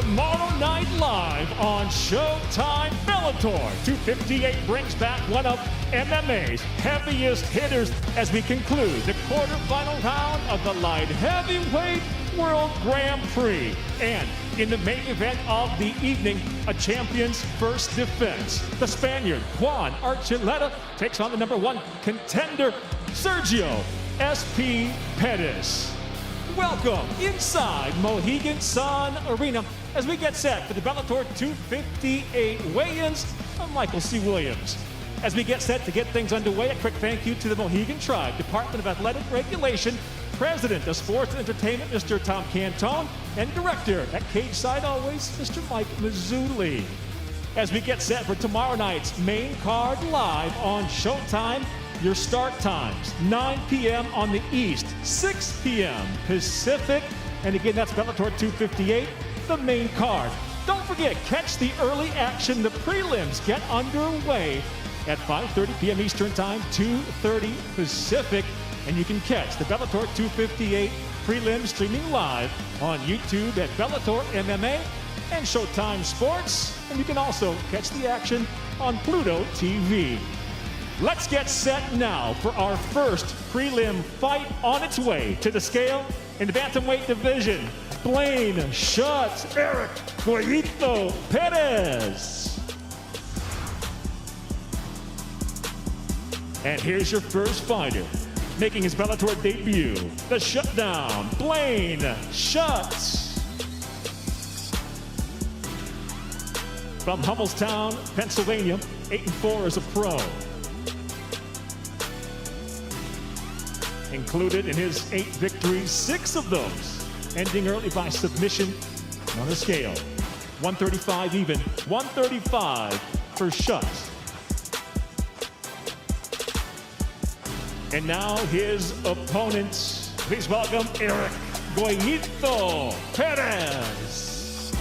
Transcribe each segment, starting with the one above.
Tomorrow night live on Showtime, Bellator 258 brings back one of MMA's heaviest hitters as we conclude the quarterfinal round of the light heavyweight World Grand Prix. And in the main event of the evening, a champion's first defense. The Spaniard, Juan Archuleta, takes on the #1 contender, Sergio SP Pettis. Welcome inside Mohegan Sun Arena as we get set for the Bellator 258 weigh-ins. I'm Michael C. Williams. As we get set to get things underway, a quick thank you to the Mohegan Tribe, Department of Athletic Regulation, President of Sports and Entertainment, Mr. Tom Cantone, and Director at Cage Side Always, Mr. Mike Mazzulli. As we get set for tomorrow night's main card live on Showtime, your start times, 9 p.m. on the East, 6 p.m. Pacific, and again, that's Bellator 258, the main card. Don't forget, catch the early action. The prelims get underway at 5:30 p.m. Eastern Time, 2:30 Pacific, and you can catch the Bellator 258 prelims streaming live on YouTube at Bellator MMA and Showtime Sports, and you can also catch the action on Pluto TV. Let's get set now for our first prelim fight on its way to the scale in the bantamweight division. Blaine shuts Eric Goyito Pedes. And here's your first fighter, making his Bellator debut, the shutdown, Blaine Shuts. From Hummelstown, Pennsylvania, 8-4 as a pro. Included in his 8 victories, 6 of those ending early by submission. On the scale, 135 even, 135 for Shuts. And now his opponents. Please welcome Eric Goyito Pedes.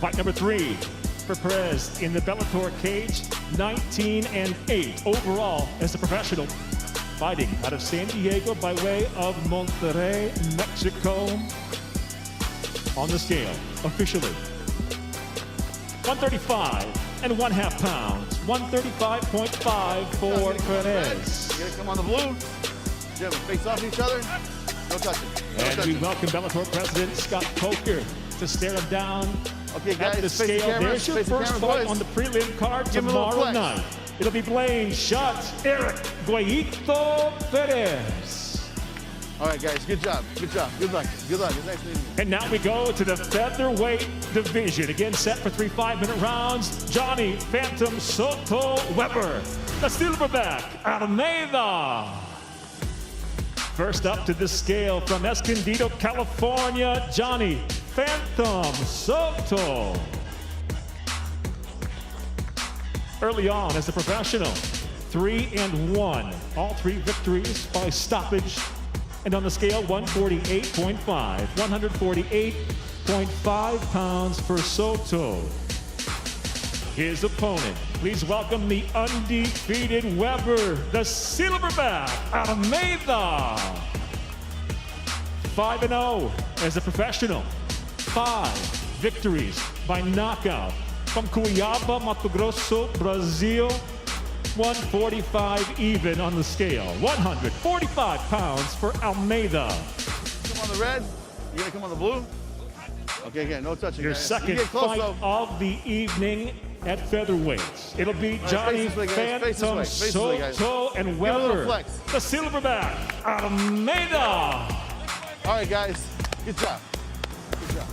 Fight number 3 for Pedes in the Bellator cage, 19-8 overall as a professional. Fighting out of San Diego by way of Monterrey, Mexico. On the scale, officially, 135.5 pounds, 135.5 for Pedes. You gotta come on the blue. Jim, face off each other. No touching. And we welcome Bellator President Scott Coker to stare him down. Okay, guys, at the face the scale. cameras, There's your face the first cameras, fight boys. on the prelim card Give him a little tomorrow flex. night. It'll be Blaine Shuts, Eric Goyito Pedes. All right, guys, good job. Good job. Good luck. Good luck. It's nice meeting you. And now we go to the featherweight division. Again, set for 3 5-minute rounds. Johnny Phantom Soto Weber, the silverback, Almeida. First up to the scale from Escondido, California, Johnny Phantom Soto. Early on as a professional, 3-1. All 3 victories by stoppage. And on the scale, 148.5. 148.5 pounds for Soto. His opponent, please welcome the undefeated Weber, the silverback, Almeida. 5-0 as a professional. 5 victories by knockout. From Cuiabá, Mato Grosso, Brazil, 145 even on the scale. 145 pounds for Almeida. Come on the red. You gotta come on the blue. Okay, again, no touching. Your guys. second You get close, fight though. of the evening at featherweights. It'll be Johnny face this way, guys. Face this way. Phantom Face this way, guys. Soto and Give him a little Weber, flex. the silverback, Almeida. All right, guys. Good job. Good job.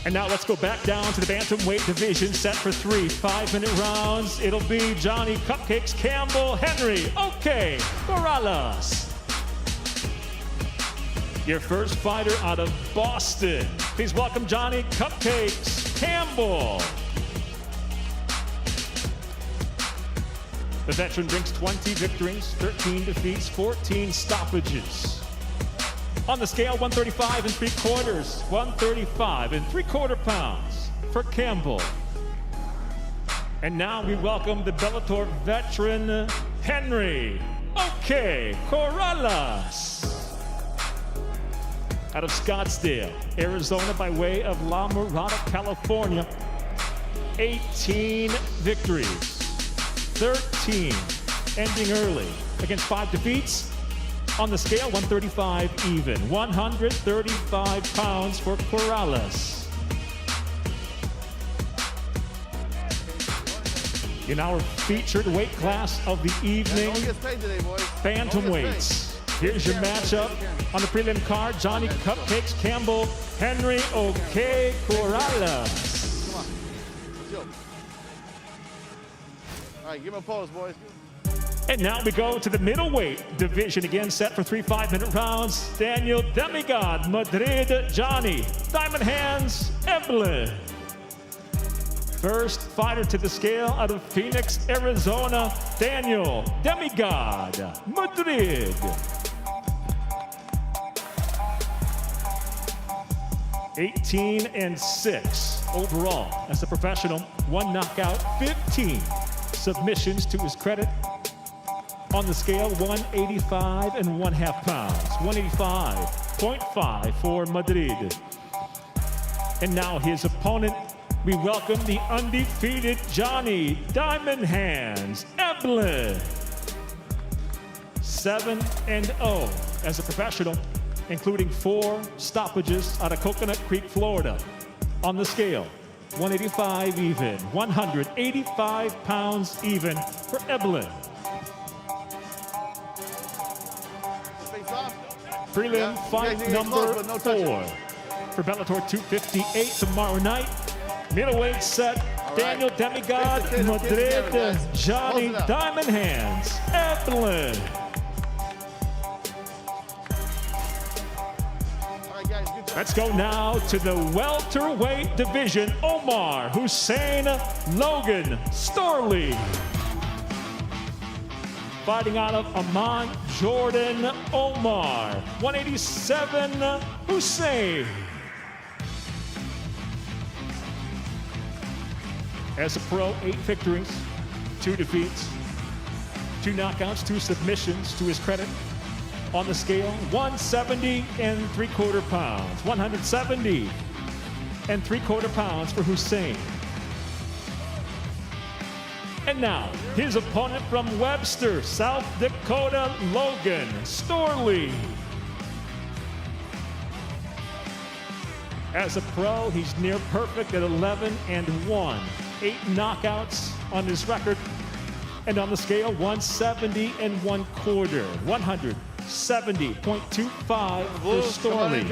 And now let's go back down to the bantamweight division, set for 3 5-minute rounds. It'll be Johnny Cupcakes Campbell Henry. Okay, Morales. Your first fighter out of Boston. Please welcome Johnny Cupcakes Campbell. The veteran brings 20 victories, 13 defeats, 14 stoppages. On the scale, 135 3/4, 135 3/4 pounds for Campbell. And now we welcome the Bellator veteran, Henry. Okay, Corrales. out of Scottsdale, Arizona by way of La Mirada, California. 18 victories, 13 ending early against 5 defeats. On the scale, 135 even, 135 pounds for Corrales. In our featured weight class of the evening, bantamweights. Here's your matchup on the prelim card. Johnny Cupcakes Campbell, Henry OK Corrales. Come on, let's go. All right, give him a pose, boys. And now we go to the middleweight division, again set for 3 5-minute rounds. Daniel Demigod, Madrid, Johnny Diamond Hands, Evelyn. First fighter to the scale out of Phoenix, Arizona, Daniel Demigod, Madrid. 18-6 overall as a professional. 1 knockout, 15 submissions to his credit. On the scale, 185.5 pounds. 185.5 for Madrid. And now his opponent, we welcome the undefeated Johnny Diamond Hands Evelyn. 7-0 as a professional, including 4 stoppages out of Coconut Creek, Florida. On the scale, 185 even, 185 pounds even for Evelyn. Prelim fight number 4 for Bellator 258 tomorrow night. Middleweight set, Daniel Demigod, Madrid, Johnny Diamond Hands, Evelyn. Let's go now to the welterweight division. Omar, Hussein, Logan, Starling. Fighting out of Amman, Jordan, Omar. 187, Hussein. As a pro, 8 victories, 2 defeats, 2 knockouts, 2 submissions to his credit. On the scale, 170.75 pounds. 170.75 pounds for Hussein. And now, his opponent from Webster, South Dakota, Logan Starling. As a pro, he's near perfect at 11-1. 8 knockouts on his record. And on the scale, 170.25. 170.25 for Starling.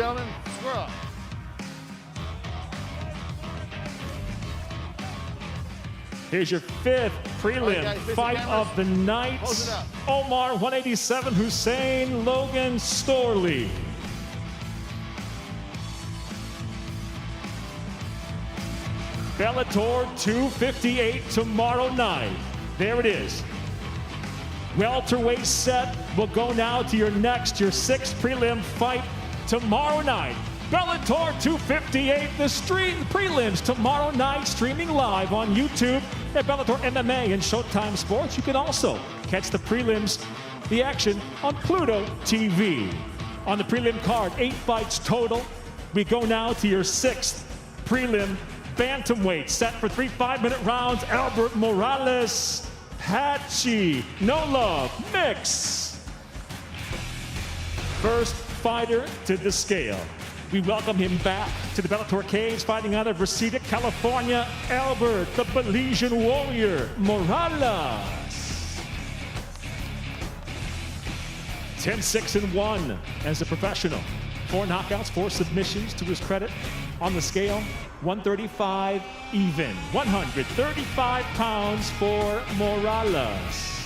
Here's your 5th prelim fight of the night. Omar, 187, Hussein, Logan, Starling. Bellator 258 tomorrow night. There it is. Welterweight set will go now to your 6th prelim fight tomorrow night. Bellator 258, the prelims tomorrow night, streaming live on YouTube at Bellator MMA and Showtime Sports. You can also catch the prelims, the action on Pluto TV. On the prelim card, 8 fights total. We go now to your 6th prelim bantamweight set for 3 5-minute rounds. Albert Morales, Patchy, No Love, Mix. First fighter to the scale. We welcome him back to the Bellator cage, fighting out of Reseda, California, Albert, the Belizean warrior, Morales. 10-6-1 as a professional. 4 knockouts, 4 submissions to his credit. On the scale, 135 even. 135 pounds for Morales.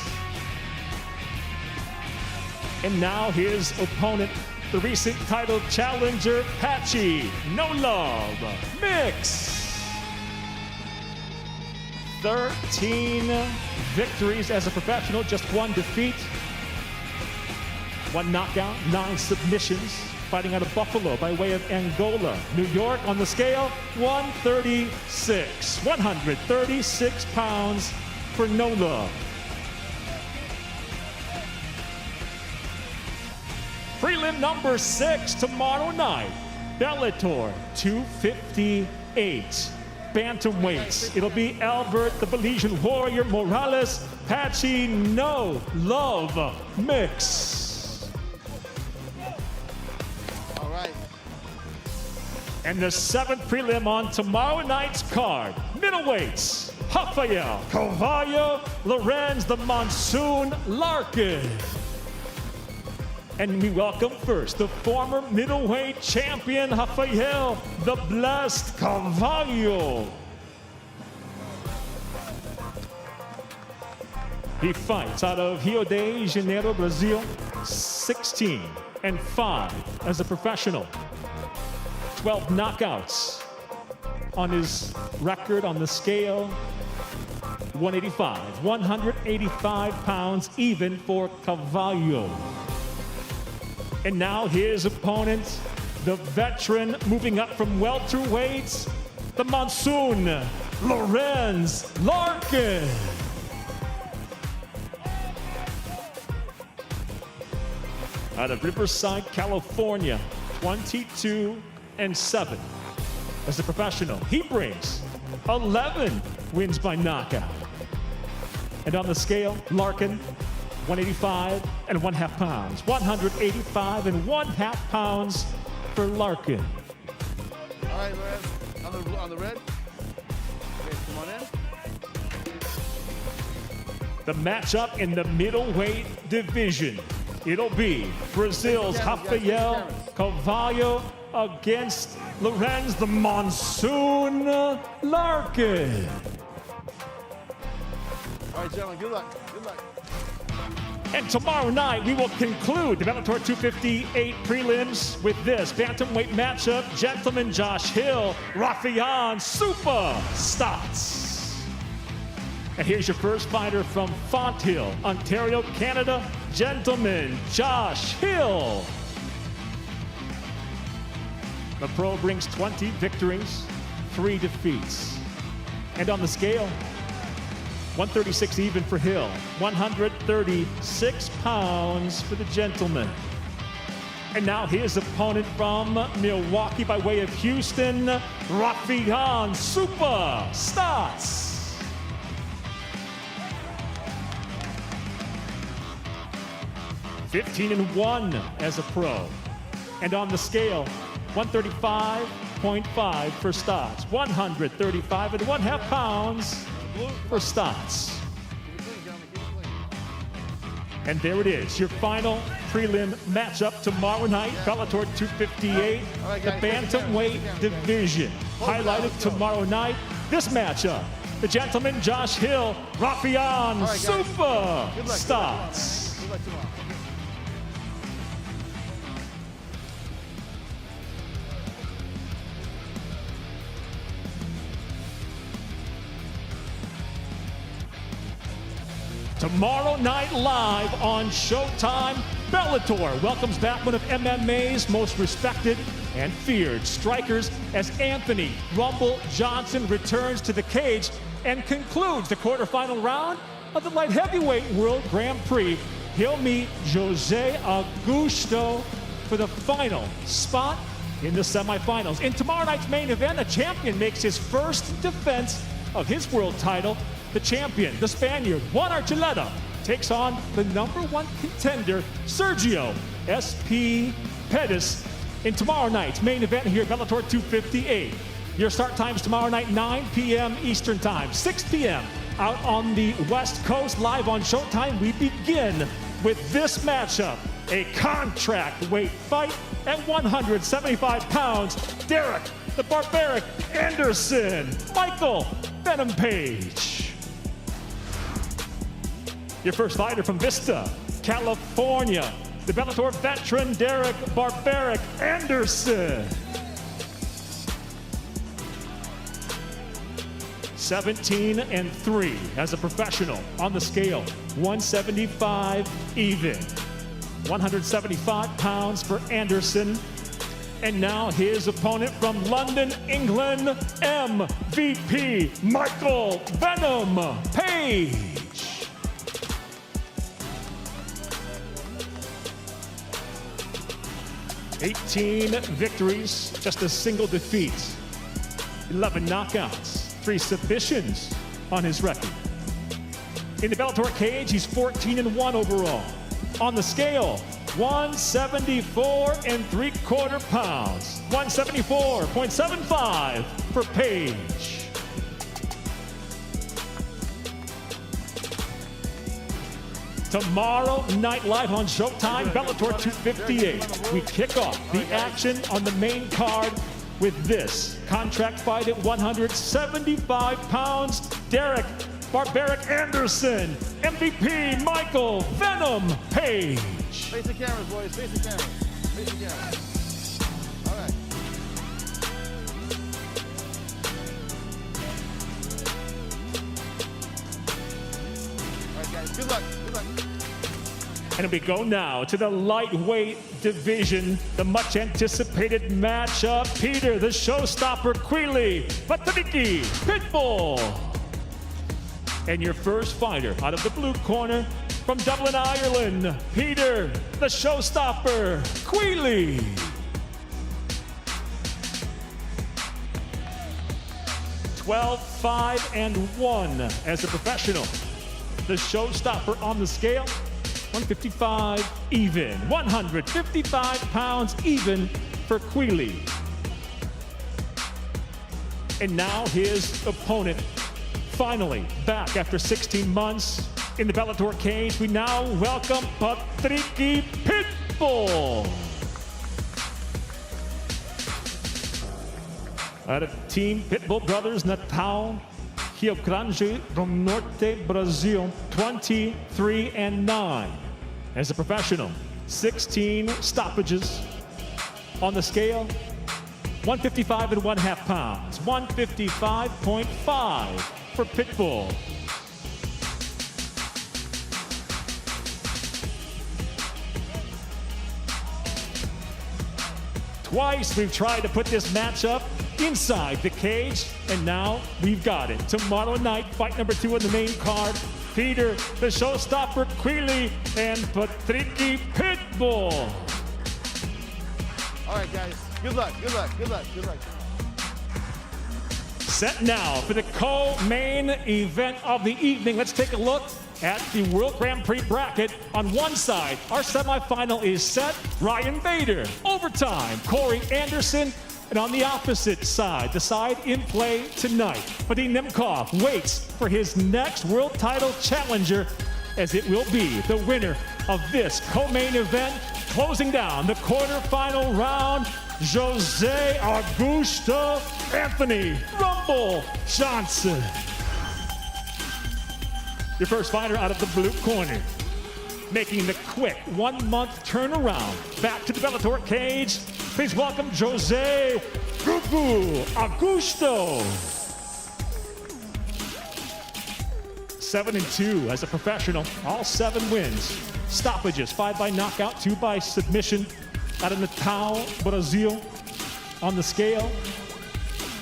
And now his opponent, the recent title challenger, Patchy, No Love, Mix. 13 victories as a professional, just 1 defeat. 1 knockout, 9 submissions. Fighting out of Buffalo by way of Angola. New York on the scale, 136. 136 pounds for No Love. Prelim number 6 tomorrow night. Bellator 258. Bantamweights. It'll be Albert the Belizean Warrior Morales Pacino Love Mix. All right. And the 7th prelim on tomorrow night's card. Middleweights. Rafael Cavallo Lorenz the Monsoon Larkin. And we welcome first the former middleweight champion Rafael the Blessed Cavallo. He fights out of Rio de Janeiro, Brazil, 16-5 as a professional. 12 knockouts on his record on the scale. 185 pounds even for Cavallo. And now his opponent, the veteran moving up from welterweights, the Monsoon Lorenz Larkin. Out of Riverside, California, 22-7 as a professional. He brings 11 wins by knockout. And on the scale, Larkin, 185.5 pounds. 185.5 pounds for Larkin. All right, Lorenz, on the red. Okay, come on in. The matchup in the middleweight division. It'll be Brazil's Rafael Cavallo against Lorenz the Monsoon Larkin. All right, gentlemen, good luck. Good luck. And tomorrow night, we will conclude the Bellator 258 prelims with this bantamweight matchup. Gentleman Josh Hill, Rafian Super Stotts. And here's your first fighter from Fonthill, Ontario, Canada, gentleman Josh Hill. The pro brings 20 victories, 3 defeats. And on the scale, 136 even for Hill, 136 pounds for the gentleman. And now his opponent from Milwaukee by way of Houston, Rafian Super Stotts. 15-1 as a pro. And on the scale, 135.5 for Stotts, 135.5 pounds for Stotts. And there it is, your final prelim matchup tomorrow night, Bellator 258, the bantamweight division. Highlighted tomorrow night, this matchup, the gentleman Josh Hill, Rafian Super Stotts. Good luck tomorrow. Tomorrow night live on Showtime, Bellator welcomes back one of MMA's most respected and feared strikers as Anthony Rumble Johnson returns to the cage and concludes the quarterfinal round of the light heavyweight World Grand Prix. He'll meet Jose Augusto for the final spot in the semifinals. In tomorrow night's main event, a champion makes his first defense of his world title. The champion, the Spaniard, Juan Archuleta, takes on the #1 contender, Sergio SP Pettis, in tomorrow night's main event here at Bellator 258. Your start times tomorrow night, 9 p.m. Eastern Time, 6 p.m. out on the West Coast, live on Showtime. We begin with this matchup, a contract weight fight at 175 pounds. Derek, the Barbaric Anderson, Michael Venom Page. Your first fighter from Vista, California, the Bellator veteran Derek Barbaric Anderson. 17-3 as a professional on the scale, 175 even. 175 pounds for Anderson. And now his opponent from London, England, MVP Michael Venom Page. 18 victories, just a single defeat. 11 knockouts, 3 submissions on his record. In the Bellator cage, he's 14-1 overall. On the scale, 174 3/4 pounds. 174.75 for Page. Tomorrow night live on Showtime, Bellator 258. We kick off the action on the main card with this contract fight at 175 pounds. Derek Barbaric Anderson, MVP Michael Venom Page. Face the cameras, boys. Face the cameras. Face the cameras. All right. All right, guys. Good luck. Good luck. And we go now to the lightweight division, the much anticipated matchup. Peter, the showstopper, Quealy, Patricky, Pitbull. And your first fighter out of the blue corner from Dublin, Ireland, Peter, the showstopper, Quealy. (12-5-1) as a professional. The showstopper on the scale, 155 even. 155 pounds even for Quealy. And now his opponent, finally back after 16 months in the Bellator cage. We now welcome Patricky Pitbull. Out of Team Pitbull Brothers, Natal, Rio Grande do Norte, Brazil, 23-9. As a professional, 16 stoppages on the scale, 155.5 pounds, 155.5 for Pitbull. Twice we've tried to put this matchup inside the cage, and now we've got it. Tomorrow night, fight number 2 on the main card. Peter, the showstopper, Quealy, and Patricky Pitbull. All right, guys. Good luck. Good luck. Good luck. Good luck. Set now for the co-main event of the evening. Let's take a look at the World Grand Prix bracket. On one side, our semifinal is set. Ryan Bader, overtime. Corey Anderson. And on the opposite side, the side in play tonight, Vadim Nemkov waits for his next world title challenger, as it will be the winner of this co-main event. Closing down the quarterfinal round, Jose Augusto Anthony Rumble Johnson. Your first fighter out of the blue corner, making the quick 1-month turnaround back to the Bellator cage. Please welcome Jose Augusto. 7-2 as a professional, all 7 wins. Stoppages, 5 by knockout, 2 by submission. Out of Natal, Brazil. On the scale,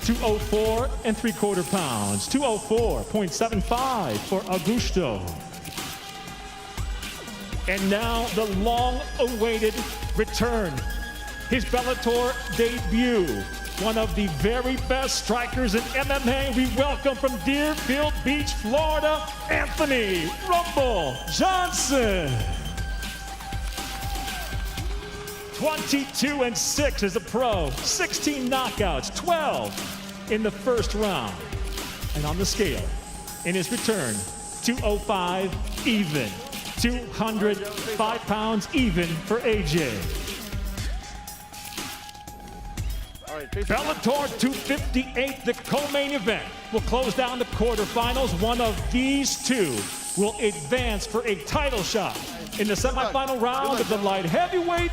204 3/4 pounds, 204.75 for Augusto. And now the long-awaited return. His Bellator debut. One of the very best strikers in MMA. We welcome from Deerfield Beach, Florida, Anthony Rumble Johnson. 22-6 as a pro, 16 knockouts, 12 in the first round. And on the scale, in his return, 205 even, 205 pounds even for AJ. Bellator 258, the co-main event, will close down the quarterfinals. One of these two will advance for a title shot in the semifinal round of the light heavyweight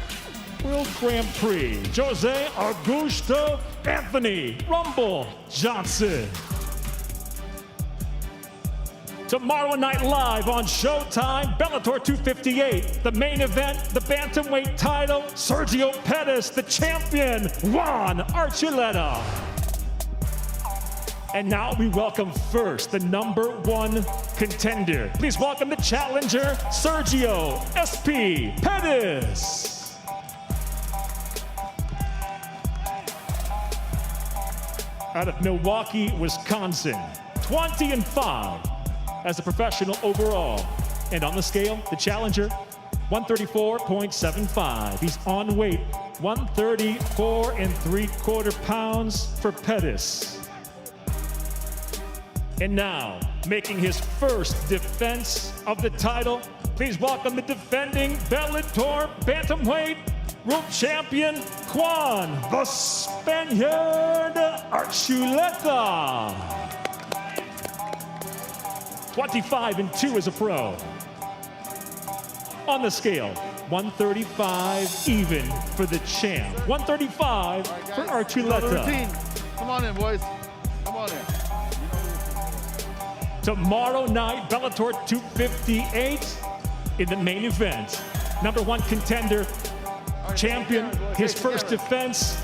World Grand Prix. Jose Augusto Anthony Rumble Johnson. Tomorrow night live on Showtime, Bellator 258. The main event, the bantamweight title, Sergio Pettis, the champion, Juan Archuleta. And now we welcome first the #1 contender. Please welcome the challenger, Sergio SP Pedes. out of Milwaukee, Wisconsin. 20-5 as a professional overall. And on the scale, the challenger, 134.75. He's on weight, 134 3/4 pounds for Pettis. And now, making his first defense of the title, please welcome the defending Bellator bantamweight world champion, Juan, the Spaniard, Archuleta. 25-2 as a pro. On the scale, 135 even for the champ. 135 for Archuleta. Come on in, boys. Come on in. Tomorrow night, Bellator 258 in the main event. Number 1 contender, champion, his first defense,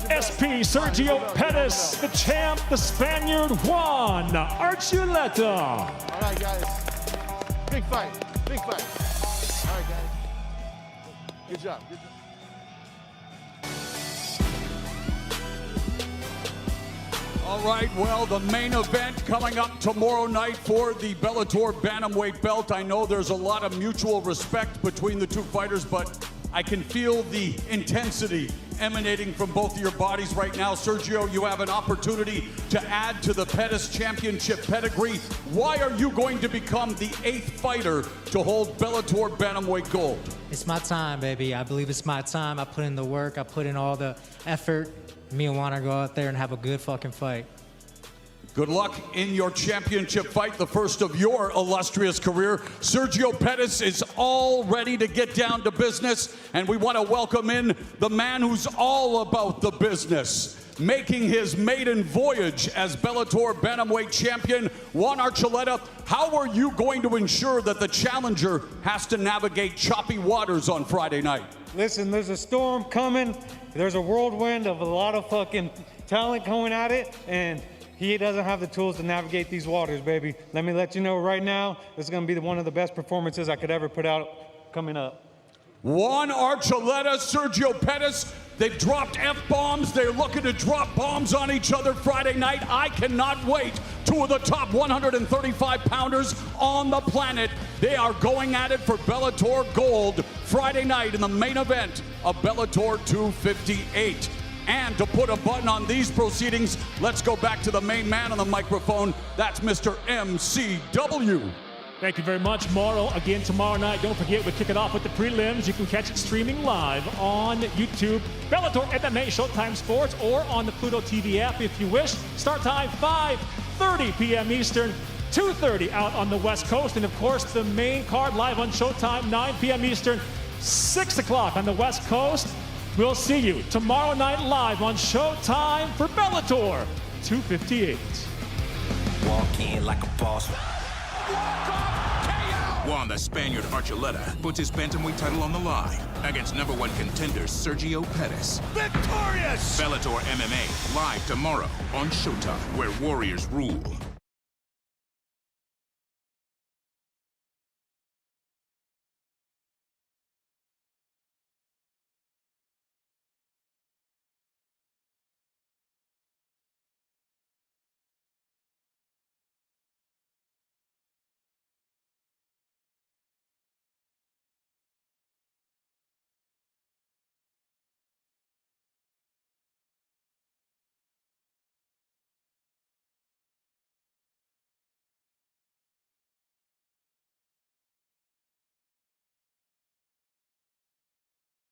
SP Sergio Pettis, the champ, the Spaniard, Juan Archuleta. All right, guys. Big fight. Big fight. All right, guys. Good job. Good job. All right, well, the main event coming up tomorrow night for the Bellator bantamweight belt. I know there's a lot of mutual respect between the two fighters, but I can feel the intensity emanating from both of your bodies right now. Sergio, you have an opportunity to add to the Pettis championship pedigree. Why are you going to become the 8th fighter to hold Bellator bantamweight gold? It's my time, baby. I believe it's my time. I put in the work. I put in all the effort. Me and Juan are go out there and have a good fucking fight. Good luck in your championship fight, the first of your illustrious career. Sergio Pettis is all ready to get down to business, and we want to welcome in the man who's all about the business, making his maiden voyage as Bellator bantamweight champion, Juan Archuleta. How are you going to ensure that the challenger has to navigate choppy waters on Friday night? Listen, there's a storm coming. There's a whirlwind of a lot of fucking talent coming at it, and he doesn't have the tools to navigate these waters, baby. Let me let you know right now, this is gonna be one of the best performances I could ever put out coming up. Juan Archuleta, Sergio Pettis, they've dropped F-bombs. They're looking to drop bombs on each other Friday night. I cannot wait. 2 of the top 135-pounders on the planet. They are going at it for Bellator gold Friday night in the main event of Bellator 258. And to put a button on these proceedings, let's go back to the main man on the microphone. That's Mr. MCW. Thank you very much, Morrow. Again, tomorrow night, don't forget, we kick it off with the prelims. You can catch it streaming live on YouTube, Bellator MMA Showtime Sports, or on the Pluto TV app if you wish. Start time 5:30 p.m. Eastern, 2:30 out on the West Coast. And of course, the main card live on Showtime, 9 p.m. Eastern, 6 o'clock on the West Coast. We'll see you tomorrow night live on Showtime for Bellator 258. Walk in like a boss. Juan the Spaniard Archuleta puts his bantamweight title on the line against #1 contender Sergio Pettis. Victorious! Bellator MMA live tomorrow on Showtime, where warriors rule.